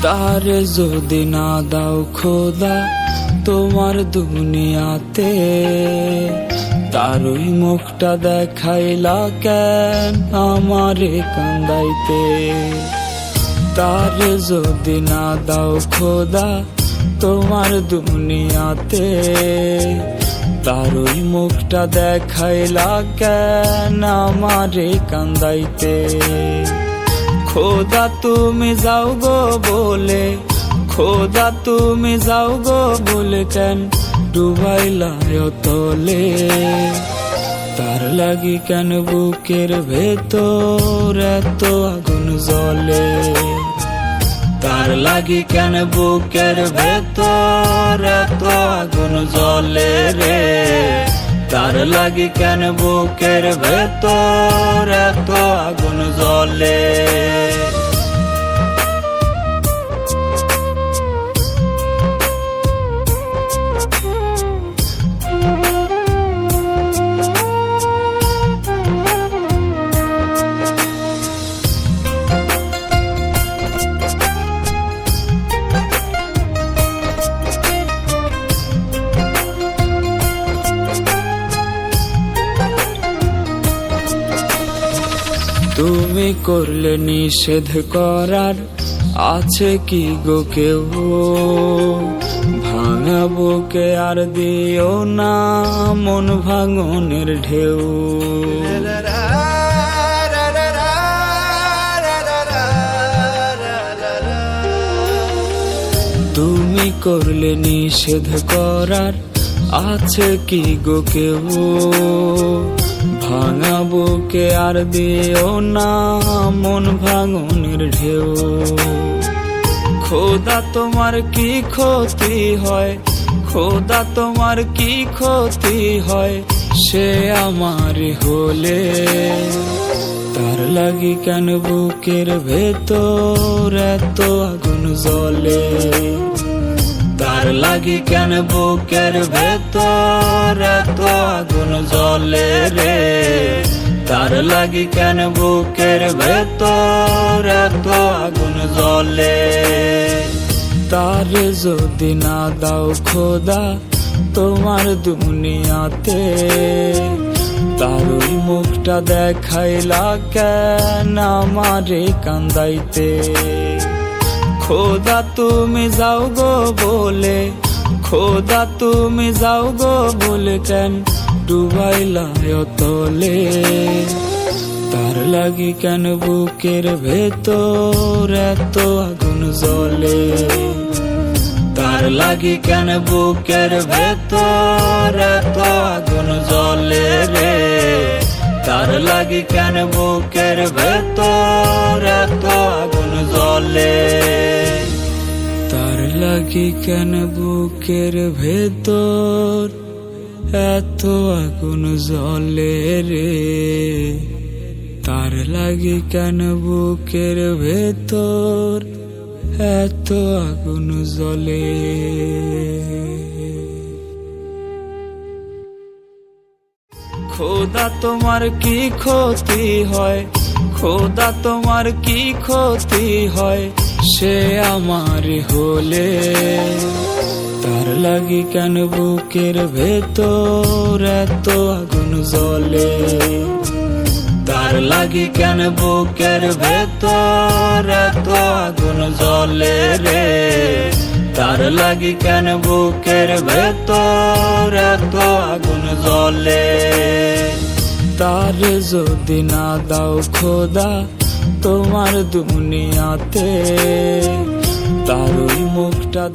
তারে যদি না দাও খোদা তোমার দুনিয়াতে, তার ওই মুখটা দেখাইলা কেন আমারে কান্দাইতে। তারে যদি না দাও খোদা তোমার দুনিয়াতে, তার ওই মুখটা দেখাইলা কেন আমারে কান্দাইতে। খোদা তুমি যাও গো বলে, খোদা তুমি যাও গো বলে কেন ডুবাইলা তলে। তার লাগি কেন বুকের ভেতর এত আগুন জ্বলে। তার লাগি কেন বুকের ভেতর এত আগুন জ্বলে রে। তার লাগি কেন বুকের ভেতর এত আগুন জ্বলে। তুমি করলে নিষেধ করার আছে কি গো কেউ। ভাঙা বুকে আর দিও না মন ভাঙনের ঢেউ। তুমি করলে নিষেধ করার আছে কি গো কেউ। ভাঙা বুকে আর দিও না মন ভাঙনের ঢেউ। খোদা তোমার কি ক্ষতি হয়, খোদা তোমার কি ক্ষতি হয় সে আমার হলে। তার লাগি কেন বুকের ভেতর এত আগুন জ্বলে। তার লাগি কেন বুকের ভেতর এত আগুন জ্বলে রে। তার লাগি কেন বুকের ভেতর এত আগুন জ্বলে। তারে যদি না দাও খোদা তোমার দুনিয়াতে, তার ওই মুখটা দেখাইলা কেন আমারে কান্দাইতে। খোদা তুমি যাও গো বলে, খোদা তুমি যাও গো বলে কেন ডুবাইলা তলে। তার লাগি কেন বুকের ভেতর এত আগুন জ্বলে। তার লাগি কেন বুকের ভেতর এত আগুন জ্বলে রে। তার লাগি কেন বুকের ভেতর এত আগুন জ্বলে। তার লাগি কেন বুকের ভেতর এত আগুন জ্বলে রে। তার লাগি কেন বুকের ভেতর এত আগুন জ্বলে। খোদা তোমার কি ক্ষতি হয়, খোদা তোমার কি ক্ষতি হয় সে আমার হলে। তার লাগি কেন বুকের ভেতর এত আগুন জ্বলে। তার লাগি কেন বুকের ভেতর এত আগুন জ্বলে রে। তার লাগি কেন বুকের ভেতর এত আগুন জ্বলে। তারে যদি না দাও খোদা তোমার দুনিয়াতে, তার ওই মুখটা